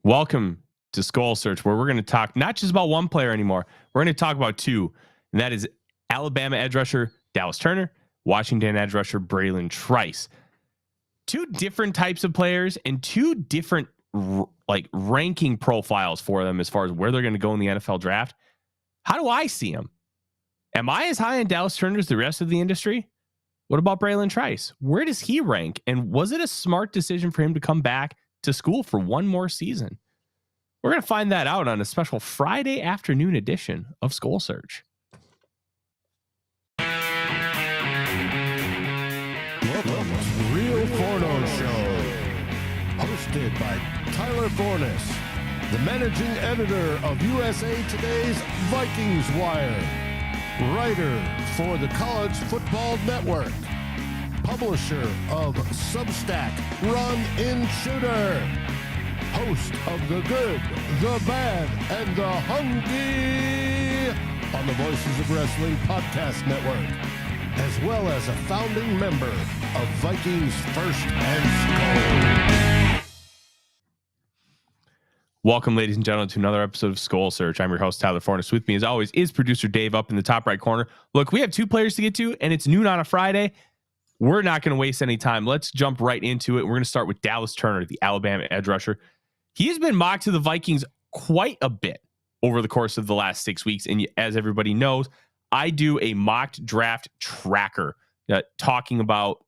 Welcome to SKOL Search, where we're going to talk not just about one player anymore. We're going to talk about two, and that is Alabama edge rusher Dallas Turner, Washington edge rusher Bralen Trice. Two different types of players and two different ranking profiles for them as far as where they're going to go in the NFL draft. How do I see them? Am I as high on Dallas Turner as the rest of the industry? What about Bralen Trice? Where does he rank? And was it a smart decision for him to come back to school for one more season? We're going to find that out on a special Friday afternoon edition of SKOL Search. Welcome to Real Forno Show, hosted by Tyler Forness, the managing editor of USA Today's Vikings Wire, writer for the College Football Network, publisher of Substack Run In Shooter, host of The Good, The Bad, and The Hungry on the Voices of Wrestling Podcast Network, as well as a founding member of Vikings First and SKOL. Welcome, ladies and gentlemen, to another episode of SKOL Search. I'm your host, Tyler Forness. With me, as always, is producer Dave up in the top right corner. Look, we have two players to get to, and it's noon on a Friday. We're not going to waste any time. Let's jump right into it. We're going to start with Dallas Turner, the Alabama edge rusher. He has been mocked to the Vikings quite a bit over the course of the last 6 weeks. And as everybody knows, I do a mocked draft tracker talking about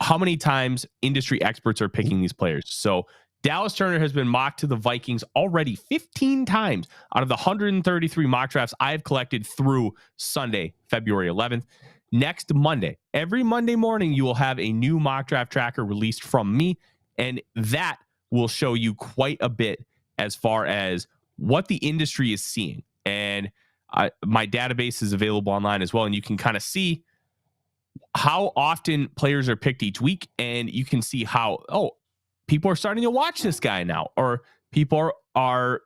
how many times industry experts are picking these players. So Dallas Turner has been mocked to the Vikings already 15 times out of the 133 mock drafts I have collected through Sunday, February 11th. Next Monday, every Monday morning, you will have a new mock draft tracker released from me, and that will show you quite a bit as far as what the industry is seeing. And my database is available online as well, and you can kind of see how often players are picked each week, and you can see how, people are starting to watch this guy now, or people are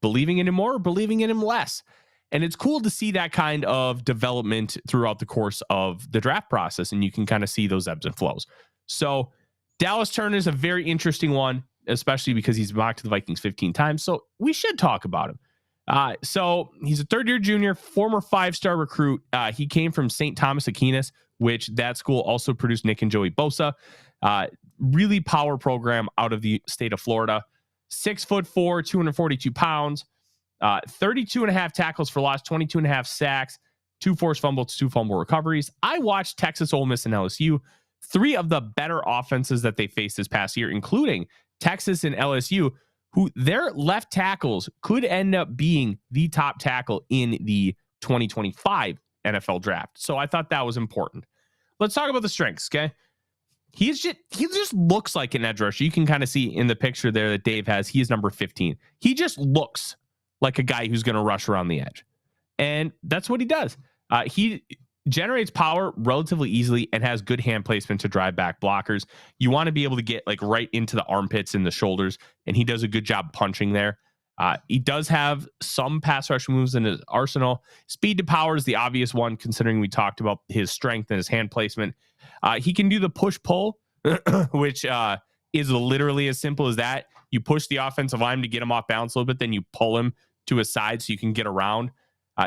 believing in him more or believing in him less. And it's cool to see that kind of development throughout the course of the draft process, and you can kind of see those ebbs and flows. So Dallas Turner is a very interesting one, especially because he's mocked to the Vikings 15 times. So we should talk about him. So he's a third-year junior, former five-star recruit. He came from St. Thomas Aquinas, which that school also produced Nick and Joey Bosa. Really power program out of the state of Florida. 6'4", 242 pounds, 32 and a half tackles for loss, 22 and a half sacks, 2 forced fumbles, 2 fumble recoveries. I watched Texas, Ole Miss, and LSU, 3 of the better offenses that they faced this past year, including Texas and LSU, who their left tackles could end up being the top tackle in the 2025 NFL draft. So I thought that was important. Let's talk about the strengths, okay? He just looks like an edge rusher. You can kind of see in the picture there that Dave has, he is number 15. He just looks like a guy who's going to rush around the edge. And that's what he does. He generates power relatively easily and has good hand placement to drive back blockers. You want to be able to get like right into the armpits and the shoulders, and he does a good job punching there. He does have some pass rush moves in his arsenal. Speed to power is the obvious one, considering we talked about his strength and his hand placement. He can do the push-pull, which is literally as simple as that. You push the offensive line to get him off balance a little bit, then you pull him to his side so you can get around.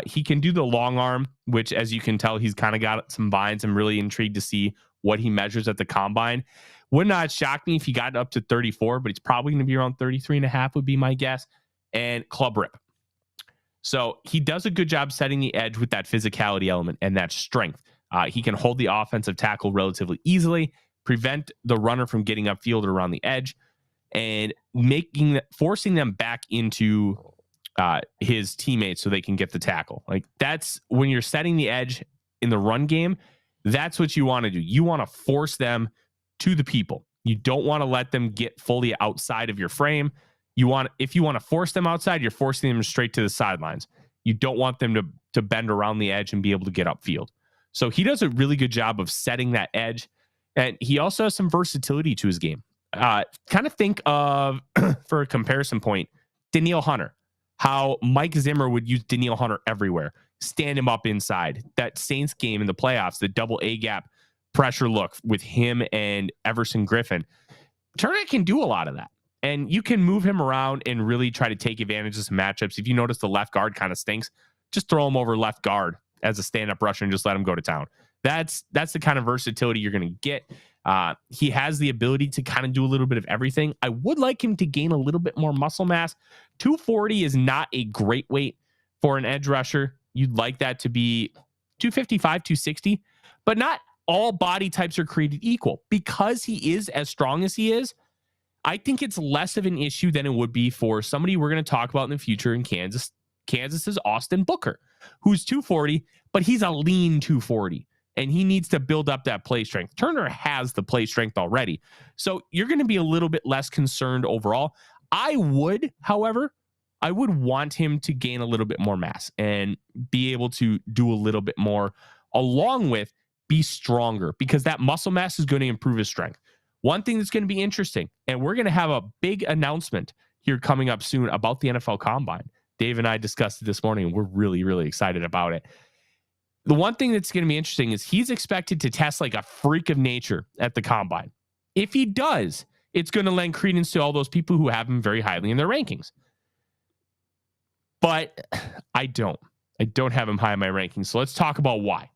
He can do the long arm, which, as you can tell, he's kind of got some binds. I'm really intrigued to see what he measures at the combine. Would not shock me if he got up to 34, but it's probably going to be around 33 and a half would be my guess. And club rip. So he does a good job setting the edge with that physicality element and that strength. He can hold the offensive tackle relatively easily, prevent the runner from getting upfield or around the edge, and forcing them back into his teammates so they can get the tackle. Like, that's when you're setting the edge in the run game. That's what you want to do. You want to force them to the people. You don't want to let them get fully outside of your frame. If you want to force them outside, you're forcing them straight to the sidelines. You don't want them to bend around the edge and be able to get upfield. So he does a really good job of setting that edge. And he also has some versatility to his game. Kind of think of, for a comparison point, Danielle Hunter. How Mike Zimmer would use Danielle Hunter everywhere. Stand him up inside. That Saints game in the playoffs, the double A gap pressure look with him and Everson Griffin. Turner can do a lot of that. And you can move him around and really try to take advantage of some matchups. If you notice the left guard kind of stinks, just throw him over left guard as a stand-up rusher and just let him go to town. That's the kind of versatility you're going to get. He has the ability to kind of do a little bit of everything. I would like him to gain a little bit more muscle mass. 240 is not a great weight for an edge rusher. You'd like that to be 255, 260, but not all body types are created equal. Because he is as strong as he is, I think it's less of an issue than it would be for somebody we're going to talk about in the future in Kansas. Kansas is Austin Booker, who's 240, but he's a lean 240, and he needs to build up that play strength. Turner has the play strength already, so you're going to be a little bit less concerned overall. However, I would want him to gain a little bit more mass and be able to do a little bit more, along with be stronger, because that muscle mass is going to improve his strength. One thing that's going to be interesting, and we're going to have a big announcement here coming up soon about the NFL Combine. Dave and I discussed it this morning, and we're really, really excited about it. The one thing that's going to be interesting is he's expected to test like a freak of nature at the Combine. If he does, it's going to lend credence to all those people who have him very highly in their rankings. But I don't have him high in my rankings. So let's talk about why.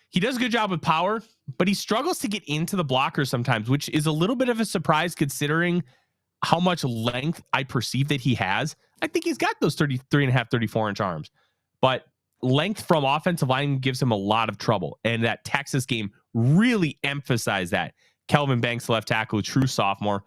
He does a good job with power, but he struggles to get into the blockers sometimes, which is a little bit of a surprise considering how much length I perceive that he has. I think he's got those 33.5, 34-inch arms, but length from offensive line gives him a lot of trouble. And that Texas game really emphasized that. Kelvin Banks, left tackle, true sophomore.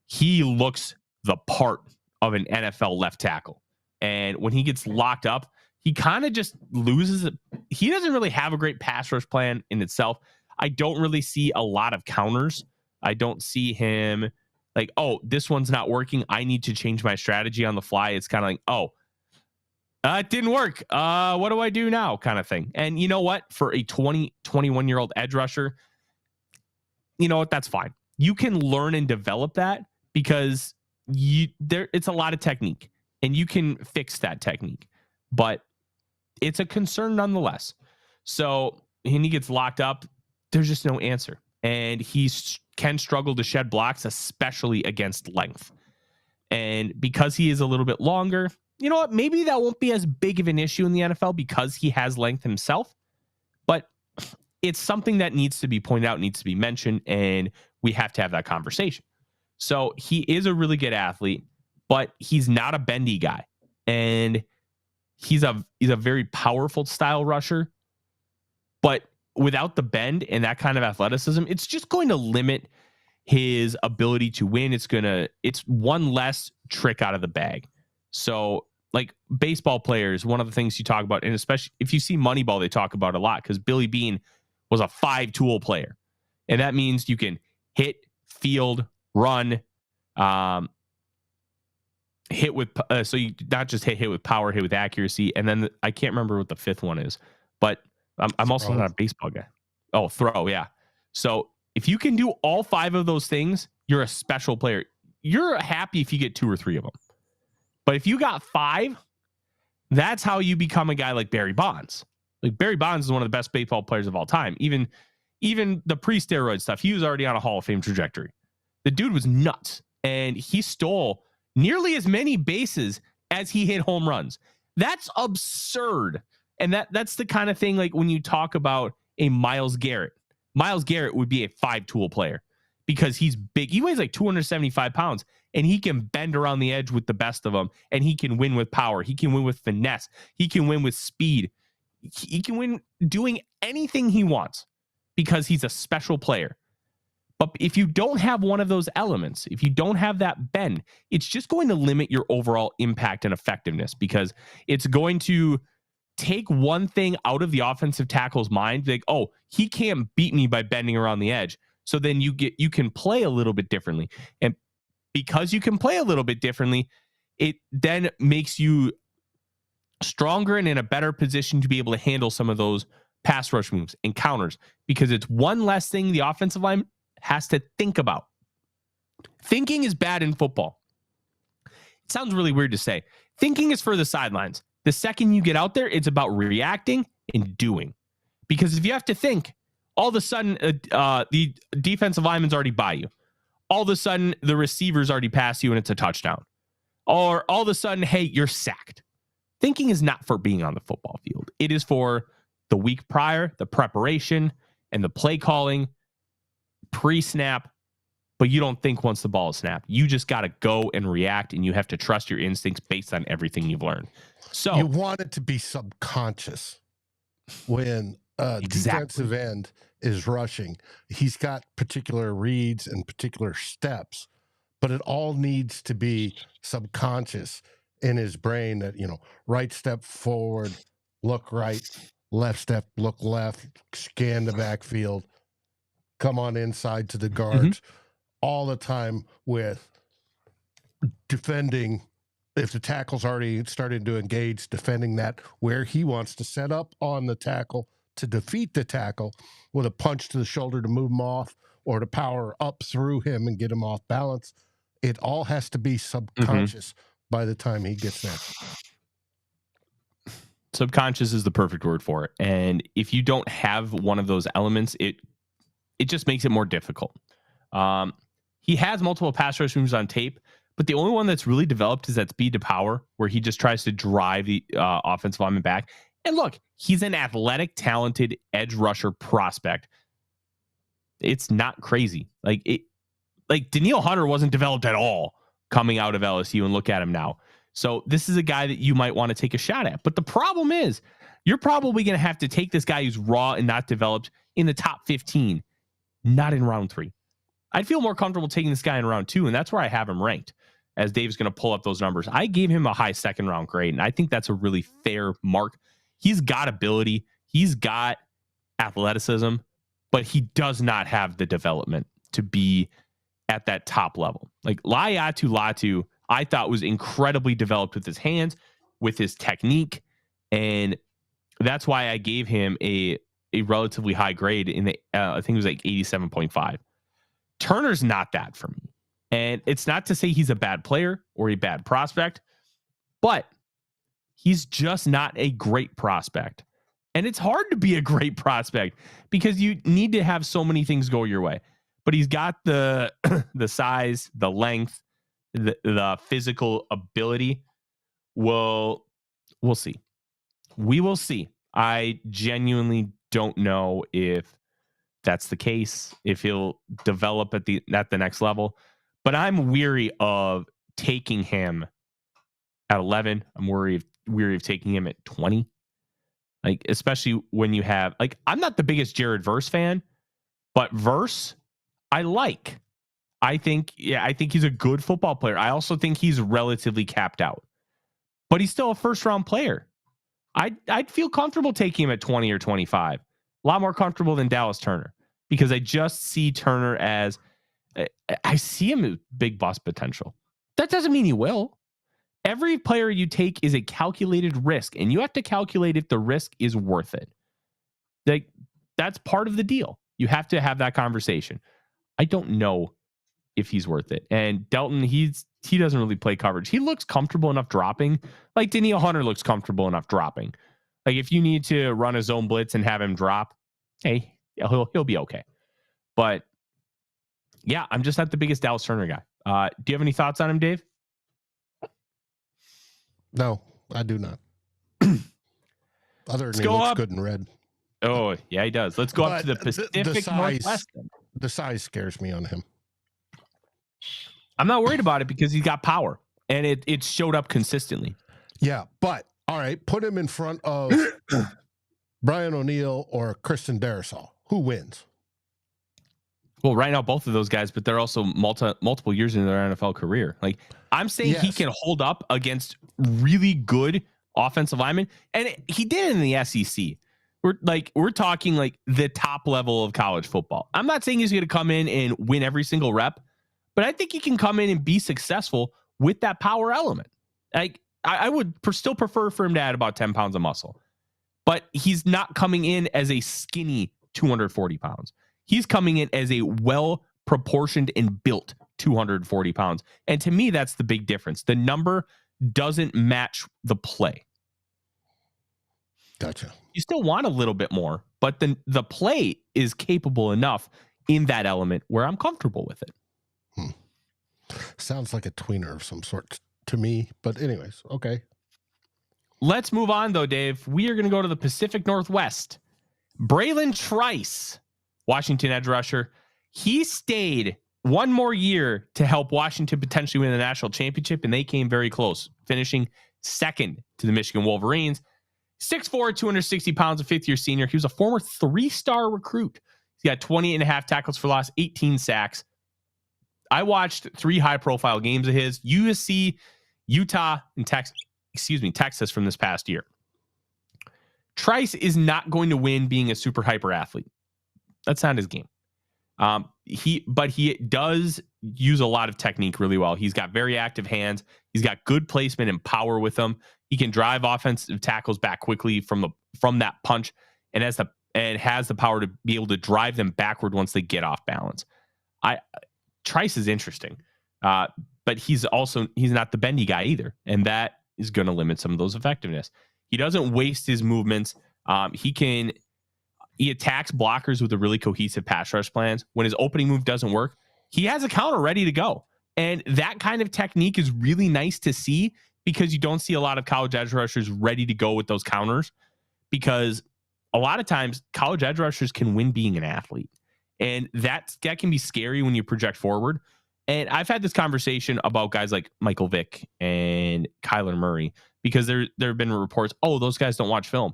He looks the part of an NFL left tackle. And when he gets locked up, he kind of just loses it. He doesn't really have a great pass rush plan in itself. I don't really see a lot of counters. I don't see him like, oh, this one's not working, I need to change my strategy on the fly. It's kind of like, oh, it didn't work. What do I do now? Kind of thing. And you know what? For a 21-year-old edge rusher, you know what? That's fine. You can learn and develop that because it's a lot of technique and you can fix that technique. But it's a concern nonetheless. So when he gets locked up, there's just no answer. And he can struggle to shed blocks, especially against length. And because he is a little bit longer, you know what? Maybe that won't be as big of an issue in the NFL because he has length himself. But it's something that needs to be pointed out, needs to be mentioned, and we have to have that conversation. So he is a really good athlete, but he's not a bendy guy. And he's a very powerful style rusher, but without the bend and that kind of athleticism, it's just going to limit his ability to win. It's one less trick out of the bag. So like baseball players, one of the things you talk about, and especially if you see Moneyball, they talk about a lot because Billy Beane was a 5-tool player. And that means you can hit, field, run, hit with, so you not just hit with power, hit with accuracy. And then I can't remember what the fifth one is, but I'm also not a baseball guy. Oh, throw. Yeah. So if you can do all 5 of those things, you're a special player. You're happy if you get 2 or 3 of them. But if you got 5, that's how you become a guy like Barry Bonds. Like Barry Bonds is one of the best baseball players of all time. Even the pre-steroid stuff, he was already on a Hall of Fame trajectory. The dude was nuts. And he stole nearly as many bases as he hit home runs. That's absurd. And that's the kind of thing, like when you talk about a Myles Garrett would be a 5-tool player because he's big. He weighs like 275 pounds and he can bend around the edge with the best of them. And he can win with power. He can win with finesse. He can win with speed. He can win doing anything he wants because he's a special player. But if you don't have one of those elements, if you don't have that bend, it's just going to limit your overall impact and effectiveness because it's going to take one thing out of the offensive tackle's mind. Like, oh, he can't beat me by bending around the edge. So then you can play a little bit differently. And because you can play a little bit differently, it then makes you stronger and in a better position to be able to handle some of those pass rush moves and counters because it's one less thing the offensive line has to think about. Thinking is bad in football. It sounds really weird to say. Thinking is for the sidelines. The second you get out there, it's about reacting and doing. Because if you have to think, all of a sudden, the defensive lineman's already by you. all of a sudden the receiver's already passed you and it's a touchdown. Or all of a sudden, hey, you're sacked. Thinking is not for being on the football field. It is for the week prior, the preparation, and the play calling, pre-snap. But you don't think once the ball is snapped. You just got to go and react, and you have to trust your instincts based on everything you've learned. So you want it to be subconscious when defensive end is rushing. He's got particular reads and particular steps, but it all needs to be subconscious in his brain that, right step forward, look right, left step, look left, scan the backfield, come on inside to the guards, all the time with defending. If the tackle's already started to engage, defending that where he wants to set up on the tackle to defeat the tackle with a punch to the shoulder to move him off or to power up through him and get him off balance. It all has to be subconscious by the time he gets there. Subconscious is the perfect word for it. And if you don't have one of those elements, it just makes it more difficult. He has multiple pass rush moves on tape, but the only one that's really developed is that speed to power, where he just tries to drive the offensive lineman back. And look, he's an athletic, talented edge rusher prospect. It's not crazy. Like Danielle Hunter wasn't developed at all coming out of LSU, and look at him now. So this is a guy that you might want to take a shot at. But the problem is, you're probably going to have to take this guy who's raw and not developed in the top 15, not in round 3. I'd feel more comfortable taking this guy in round 2, and that's where I have him ranked, as Dave's going to pull up those numbers. I gave him a high second round grade, and I think that's a really fair mark. He's got ability. He's got athleticism, but he does not have the development to be at that top level. Like Latu, I thought was incredibly developed with his hands, with his technique, and that's why I gave him a relatively high grade in the I think it was like 87.5. Turner's not that for me. And it's not to say he's a bad player or a bad prospect, but he's just not a great prospect. And it's hard to be a great prospect because you need to have so many things go your way. But he's got the size, the length, the physical ability. We'll see. We will see. I genuinely don't know if that's the case, if he'll develop at the next level. But I'm weary of taking him at 11. I'm weary of taking him at 20. Like, especially when you have, like, I'm not the biggest Jared Verse fan, but Verse I like. I think he's a good football player. I also think he's relatively capped out, but he's still a first round player. I'd feel comfortable taking him at 20 or 25. A lot more comfortable than Dallas Turner, because I just see Turner as, I see him as big bust potential. That doesn't mean he will. Every player you take is a calculated risk, and you have to calculate if the risk is worth it. Like, that's part of the deal. You have to have that conversation. I don't know if he's worth it. And Delton, he doesn't really play coverage. He looks comfortable enough dropping. Like Danielle Hunter looks comfortable enough dropping. Like, if you need to run a zone blitz and have him drop, hey, he'll be okay. But yeah, I'm just not the biggest Dallas Turner guy. Do you have any thoughts on him, Dave? No, I do not. Other than he looks good in red. Oh, yeah, he does. Let's go up to the Pacific Northwest. The size scares me on him. I'm not worried about it because he's got power, and it showed up consistently. Yeah, but all right, put him in front of Brian O'Neill or Kristen Darisol. Who wins? Well, right now, both of those guys, but they're also multiple years in their NFL career. Like, I'm saying he can hold up against really good offensive linemen, and he did it in the SEC. We're talking like the top level of college football. I'm not saying he's going to come in and win every single rep, but I think he can come in and be successful with that power element. Like, I would still prefer for him to add about 10 pounds of muscle, but he's not coming in as a skinny 240 pounds. He's coming in as a well-proportioned and built 240 pounds. And to me, that's the big difference. The number doesn't match the play. Gotcha. You still want a little bit more, but then the play is capable enough in that element where I'm comfortable with it. Sounds like a tweener of some sort to me. But anyways, okay. Let's move on, though, Dave. We are going to go to the Pacific Northwest. Bralen Trice, Washington edge rusher. He stayed one more year to help Washington potentially win the national championship, and they came very close, finishing second to the Michigan Wolverines. 6'4", 260 pounds, a fifth-year senior. He was a former 3-star recruit. He got 20.5 tackles for loss, 18 sacks. I watched 3 high-profile games of his: USC, Utah, and Texas from this past year. Trice is not going to win being a super hyper athlete. That's not his game. But he does use a lot of technique really well. He's got very active hands. He's got good placement and power with them. He can drive offensive tackles back quickly from that punch, and has the power to be able to drive them backward once they get off balance. Trice is interesting, but he's not the bendy guy either, and that is going to limit some of those effectiveness. He doesn't waste his movements. He attacks blockers with a really cohesive pass rush plans. When his opening move doesn't work, he has a counter ready to go. And that kind of technique is really nice to see, because you don't see a lot of college edge rushers ready to go with those counters, because a lot of times college edge rushers can win being an athlete. And that can be scary when you project forward. And I've had this conversation about guys like Michael Vick and Kyler Murray, because there have been reports, those guys don't watch film.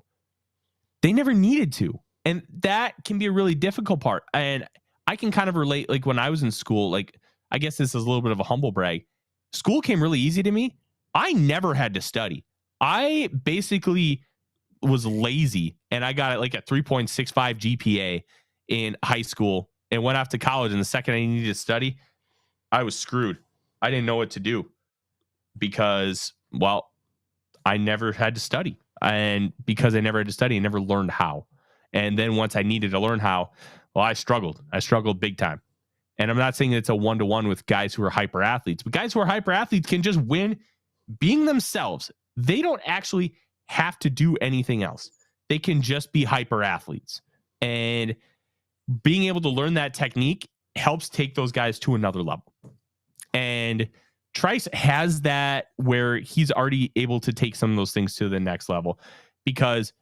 They never needed to. And that can be a really difficult part. And I can kind of relate, like when I was in school, like, I guess this is a little bit of a humble brag. School came really easy to me. I never had to study. I basically was lazy, and I got like a 3.65 GPA in high school and went off to college. And the second I needed to study, I was screwed. I didn't know what to do because, well, I never had to study. And because I never had to study, I never learned how. And then once I needed to learn how, well, I struggled. I struggled big time. And I'm not saying it's a one-to-one with guys who are hyper athletes, but guys who are hyper athletes can just win being themselves. They don't actually have to do anything else. They can just be hyper athletes. And being able to learn that technique helps take those guys to another level. And Trice has that, where he's already able to take some of those things to the next level, because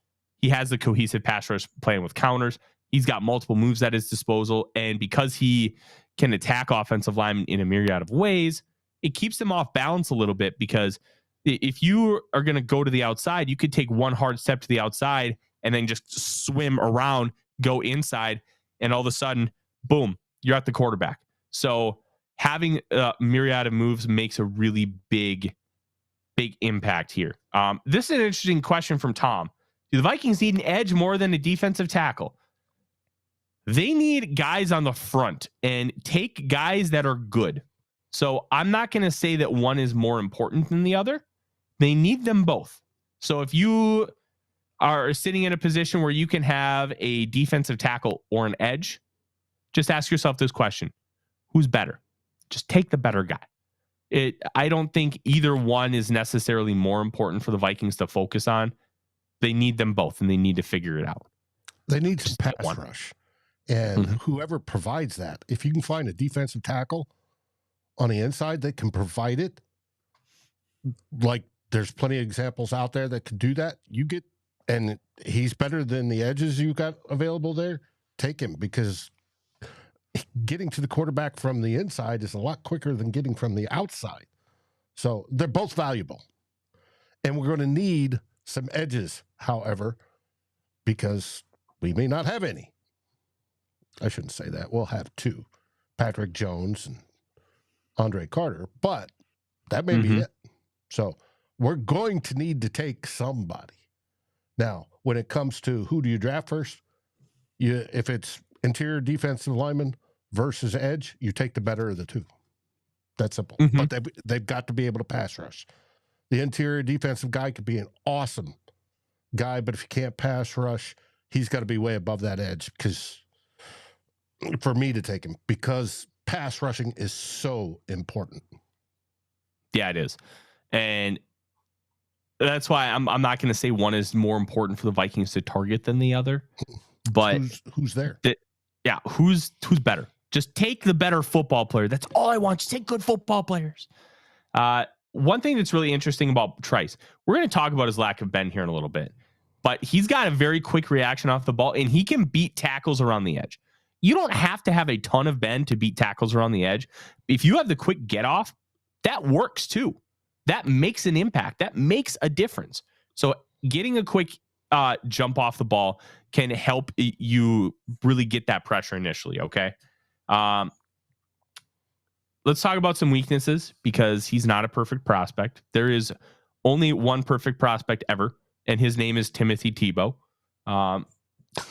he has the cohesive pass rush plan with counters. He's got multiple moves at his disposal. And because he can attack offensive linemen in a myriad of ways, it keeps them off balance a little bit, because if you are going to go to the outside, you could take one hard step to the outside and then just swim around, go inside, and all of a sudden, boom, you're at the quarterback. So having a myriad of moves makes a really big impact here. This is an interesting question from Tom. Do the Vikings need an edge more than a defensive tackle? They need guys on the front, and take guys that are good. So I'm not going to say that one is more important than the other. They need them both. So if you are sitting in a position where you can have a defensive tackle or an edge, just ask yourself this question: who's better? Just take the better guy. I don't think either one is necessarily more important for the Vikings to focus on. They need them both, and they need to figure it out. They need some pass rush. And whoever provides that, if you can find a defensive tackle on the inside that can provide it, like there's plenty of examples out there that can do that, and he's better than the edges you got available there, take him, because getting to the quarterback from the inside is a lot quicker than getting from the outside. So they're both valuable. And we're going to need some edges, however, because we may not have any. I shouldn't say that. We'll have 2, Patrick Jones and Andre Carter, but that may be it. So we're going to need to take somebody. Now, when it comes to who do you draft first, if it's interior defensive lineman versus edge, you take the better of the 2. That's simple. But they've got to be able to pass rush. The interior defensive guy could be an awesome guy, but if he can't pass rush, he's got to be way above that edge, because for me to take him, because pass rushing is so important. Yeah, it is. And that's why I'm not going to say one is more important for the Vikings to target than the other. But who's there? Who's better? Just take the better football player. That's all I want. Just take good football players. One thing that's really interesting about Trice, we're going to talk about his lack of bend here in a little bit, but he's got a very quick reaction off the ball, and he can beat tackles around the edge. You don't have to have a ton of bend to beat tackles around the edge. If you have the quick get off, that works too. That makes an impact. That makes a difference. So getting a quick jump off the ball can help you really get that pressure initially. Okay. Let's talk about some weaknesses, because he's not a perfect prospect. There is only one perfect prospect ever, and his name is Timothy Tebow.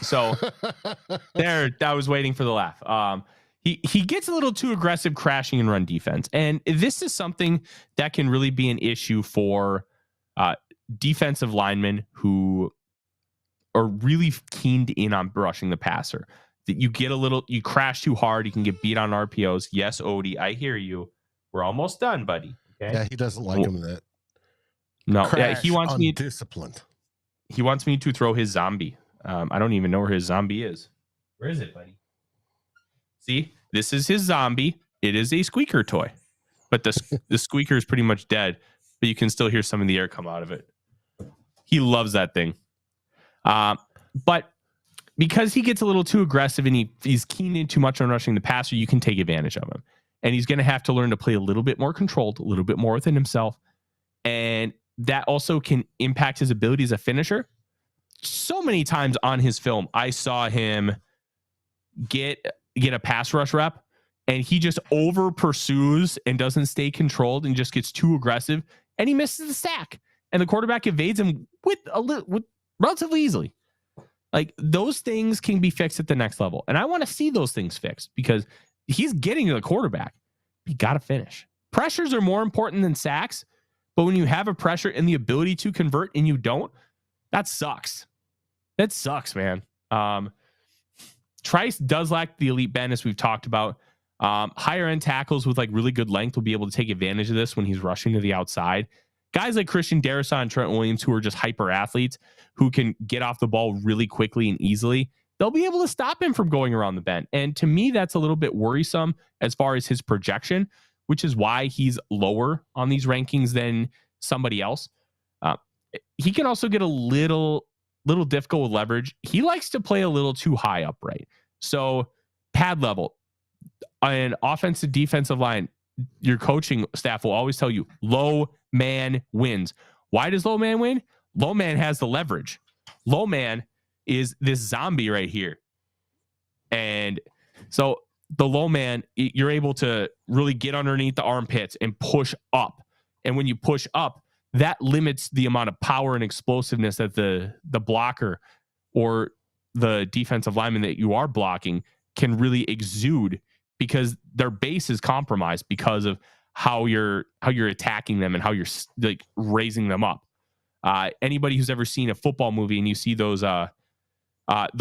So there, I was waiting for the laugh. He gets a little too aggressive crashing and run defense. And this is something that can really be an issue for defensive linemen who are really keened in on brushing the passer. That you crash too hard, you can get beat on RPOs. Yes, Odie, I hear you. We're almost done, buddy. Okay. Yeah, he doesn't like him that. No, yeah, he wants me disciplined. He wants me to throw his zombie. I don't even know where his zombie is. Where is it, buddy? See, this is his zombie. It is a squeaker toy, but the squeaker is pretty much dead, but you can still hear some of the air come out of it. He loves that thing. But because he gets a little too aggressive and he's keen in too much on rushing the passer, you can take advantage of him. And he's going to have to learn to play a little bit more controlled, a little bit more within himself. And that also can impact his ability as a finisher. So many times on his film, I saw him get a pass rush rep, and he just over pursues and doesn't stay controlled and just gets too aggressive, and he misses the sack. And the quarterback evades him with relatively easily. Like, those things can be fixed at the next level. And I want to see those things fixed, because he's getting to the quarterback. You got to finish. Pressures are more important than sacks, but when you have a pressure and the ability to convert and you don't, that sucks. That sucks, man. Trice does lack the elite bend, as we've talked about. Higher end tackles with like really good length will be able to take advantage of this when he's rushing to the outside. Guys like Christian Darrisaw and Trent Williams, who are just hyper athletes who can get off the ball really quickly and easily, they'll be able to stop him from going around the bend. And to me, that's a little bit worrisome as far as his projection, which is why he's lower on these rankings than somebody else. He can also get a little difficult with leverage. He likes to play a little too high upright. So pad level, an offensive defensive line, your coaching staff will always tell you low man wins. Why does low man win? Low man has the leverage. Low man is this zombie right here. And so the low man, you're able to really get underneath the armpits and push up. And when you push up, that limits the amount of power and explosiveness that the blocker or the defensive lineman that you are blocking can really exude, because their base is compromised because of how you're attacking them and how you're like raising them up. Anybody who's ever seen a football movie and you see those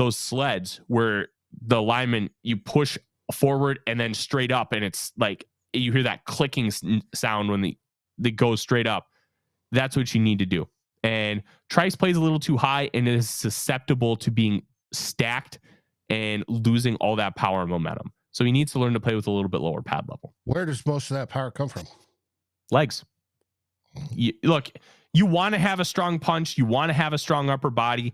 sleds where the lineman, you push forward and then straight up, and it's like you hear that clicking sound when they go straight up. That's what you need to do. And Trice plays a little too high and is susceptible to being stacked and losing all that power and momentum. So he needs to learn to play with a little bit lower pad level. Where does most of that power come from? Legs. Look, you want to have a strong punch. You want to have a strong upper body.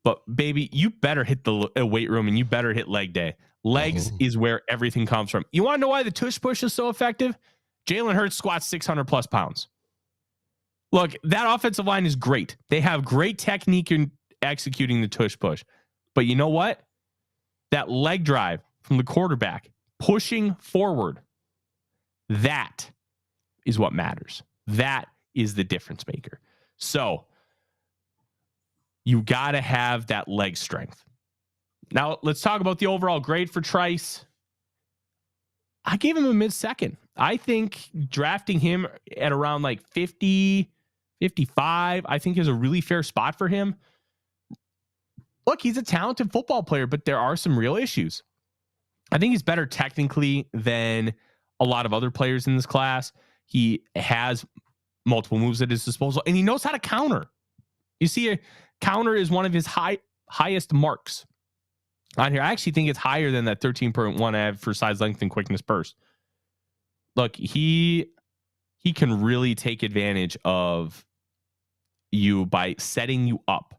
But, baby, you better hit the weight room and you better hit leg day. Legs is where everything comes from. You want to know why the tush push is so effective? Jalen Hurts squats 600-plus pounds. Look, that offensive line is great. They have great technique in executing the tush push. But you know what? That leg drive from the quarterback, pushing forward, that is what matters. That is the difference maker. So you got to have that leg strength. Now, let's talk about the overall grade for Trice. I gave him a mid-second. I think drafting him at around like 50, 55, I think is a really fair spot for him. Look, he's a talented football player, but there are some real issues. I think he's better technically than a lot of other players in this class. He has multiple moves at his disposal, and he knows how to counter. You see, a counter is one of his highest marks. on here. I actually think it's higher than that 13.1 av for size, length, and quickness burst. Look, he can really take advantage of you by setting you up.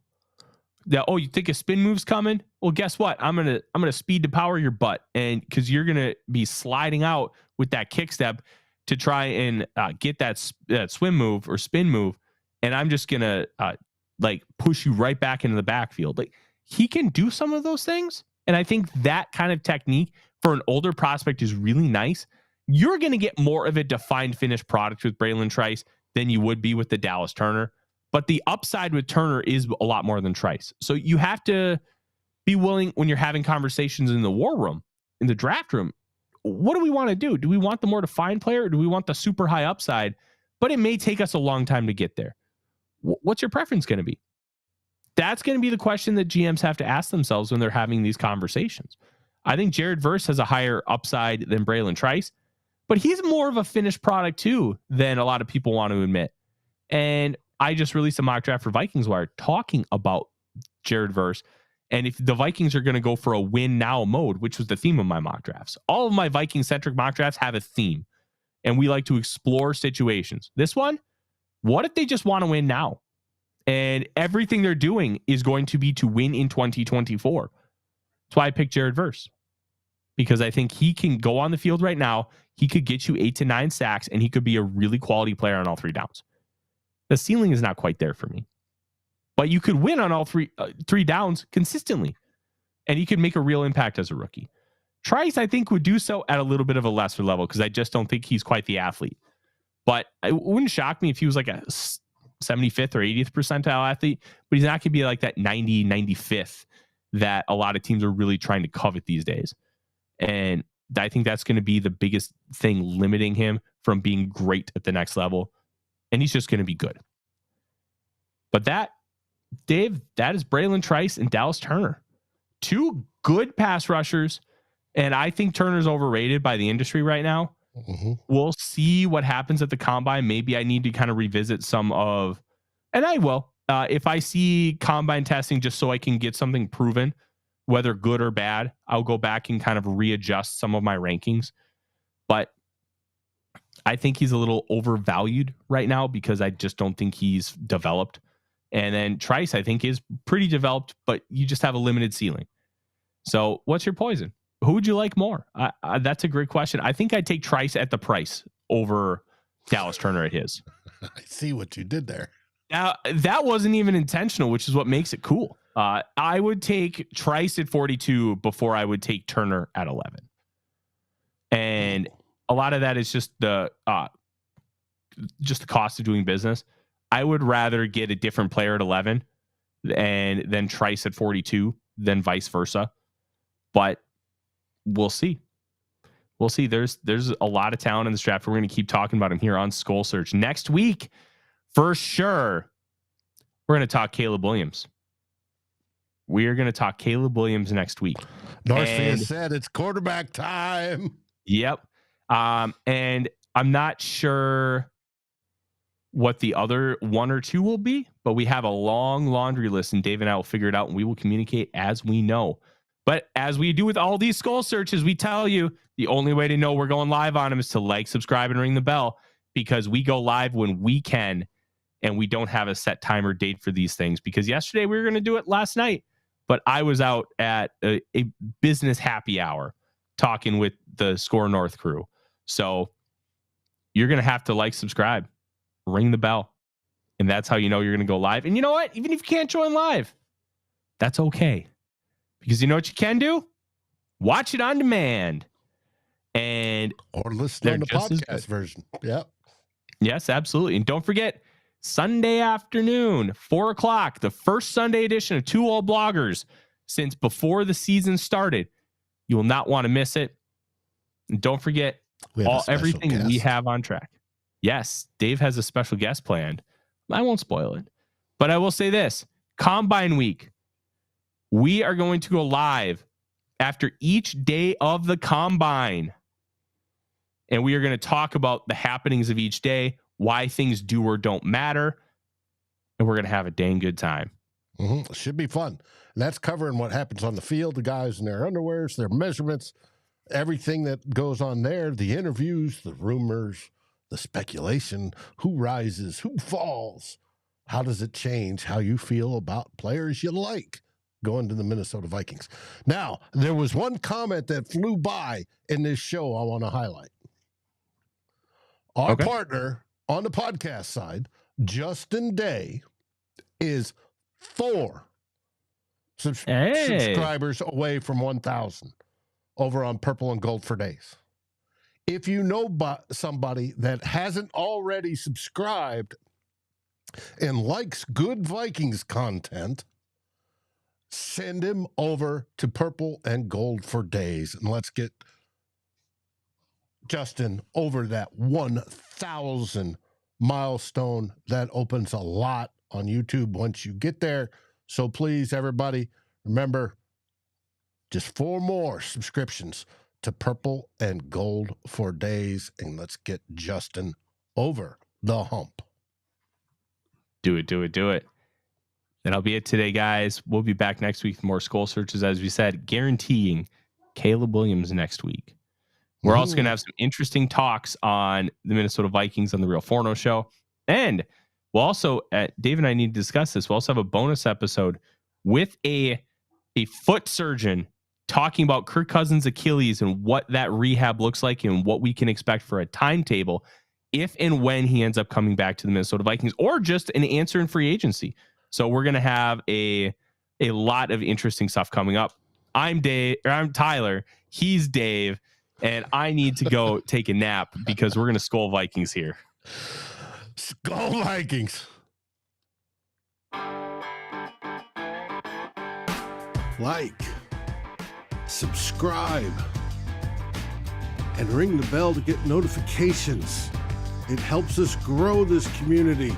That, oh, you think a spin move's coming? Well, guess what? I'm gonna speed to power your butt, and because you're gonna be sliding out with that kick step to try and get that swim move or spin move, and I'm just gonna like push you right back into the backfield. Like, he can do some of those things, and I think that kind of technique for an older prospect is really nice. You're gonna get more of a defined finished product with Bralen Trice than you would be with the Dallas Turner. But the upside with Turner is a lot more than Trice. So you have to be willing, when you're having conversations in the war room, in the draft room, what do we want to do? Do we want the more defined player, or do we want the super high upside? But it may take us a long time to get there. What's your preference going to be? That's going to be the question that GMs have to ask themselves when they're having these conversations. I think Jared Verse has a higher upside than Bralen Trice, but he's more of a finished product too than a lot of people want to admit. And I just released a mock draft for Vikings Wire talking about Jared Verse. And if the Vikings are going to go for a win now mode, which was the theme of my mock drafts, all of my Viking centric mock drafts have a theme, and we like to explore situations. This one, what if they just want to win now? And everything they're doing is going to be to win in 2024. That's why I picked Jared Verse, because I think he can go on the field right now. He could get you 8 to 9 sacks, and he could be a really quality player on all 3 downs. The ceiling is not quite there for me, but you could win on all three downs consistently, and he could make a real impact as a rookie. Trice, I think, would do so at a little bit of a lesser level, because I just don't think he's quite the athlete. But it wouldn't shock me if he was like a 75th or 80th percentile athlete, but he's not going to be like that 90, 95th that a lot of teams are really trying to covet these days. And I think that's going to be the biggest thing limiting him from being great at the next level. And he's just going to be good. But that, Dave, that is Bralen Trice and Dallas Turner. 2 good pass rushers. And I think Turner's overrated by the industry right now. Mm-hmm. We'll see what happens at the combine. Maybe I need to kind of revisit some of, and I will, if I see combine testing just so I can get something proven, whether good or bad, I'll go back and kind of readjust some of my rankings. But I think he's a little overvalued right now because I just don't think he's developed. And then Trice, I think, is pretty developed, but you just have a limited ceiling. So what's your poison? Who would you like more? That's a great question. I think I'd take Trice at the price over Dallas Turner at his. I see what you did there. Now, that wasn't even intentional, which is what makes it cool. I would take Trice at 42 before I would take Turner at 11. And a lot of that is just the cost of doing business. I would rather get a different player at 11 and then Trice at 42 than vice versa. But we'll see. We'll see. There's a lot of talent in this draft. We're going to keep talking about him here on SKOL Search. Next week, for sure, we're going to talk Caleb Williams. We are going to talk Caleb Williams next week. Northfield has said it's quarterback time. Yep. And I'm not sure what the other 1 or 2 will be, but we have a long laundry list, and Dave and I will figure it out, and we will communicate as we know. But as we do with all these SKOL Searches, we tell you the only way to know we're going live on them is to like, subscribe, and ring the bell, because we go live when we can, and we don't have a set time or date for these things. Because yesterday we were going to do it last night, but I was out at a business happy hour talking with the Score North crew. So you're going to have to like, subscribe, ring the bell. And that's how you know you're going to go live. And you know what? Even if you can't join live, that's okay. Because you know what you can do? Watch it on demand. Or listen on the podcast version. Yep. Yes, absolutely. And don't forget, Sunday afternoon, 4:00, the first Sunday edition of Two Old Bloggers since before the season started. You will not want to miss it. And don't forget everything guest. We have on track. Yes, Dave has a special guest planned. I won't spoil it. But I will say this. Combine week. We are going to go live after each day of the combine. And we are going to talk about the happenings of each day, why things do or don't matter. And we're going to have a dang good time. Mm-hmm. It should be fun. That's covering what happens on the field, the guys in their underwears, their measurements, everything that goes on there, the interviews, the rumors, the speculation, who rises, who falls. How does it change how you feel about players you like going to the Minnesota Vikings? Now, there was one comment that flew by in this show I want to highlight. Our partner on the podcast side, Justin Day, is 4 subscribers away from 1,000 over on Purple and Gold for Days. If you know somebody that hasn't already subscribed and likes good Vikings content, send him over to Purple and Gold for Days, and let's get Justin over that 1,000 milestone. That opens a lot on YouTube once you get there. So please, everybody, remember, just 4 more subscriptions to Purple and Gold for Days, and let's get Justin over the hump. Do it. That'll be it today, guys. We'll be back next week with more SKOL Searches, as we said, guaranteeing Caleb Williams next week. We're also going to have some interesting talks on the Minnesota Vikings on the Real Forno Show. And we'll also, Dave and I need to discuss this. We'll also have a bonus episode with a foot surgeon talking about Kirk Cousins' Achilles and what that rehab looks like and what we can expect for a timetable if and when he ends up coming back to the Minnesota Vikings, or just an answer in free agency. So we're going to have a lot of interesting stuff coming up. I'm Tyler. He's Dave. And I need to go take a nap because we're going to SKOL Vikings here. SKOL Vikings. Like, subscribe, and ring the bell to get notifications. It helps us grow this community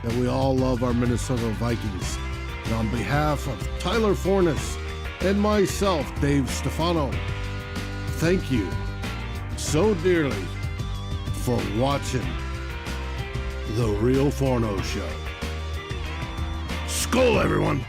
that we all love, our Minnesota Vikings. And on behalf of Tyler Forness and myself, Dave Stefano, thank you so dearly for watching the Real Forno Show. SKOL, everyone.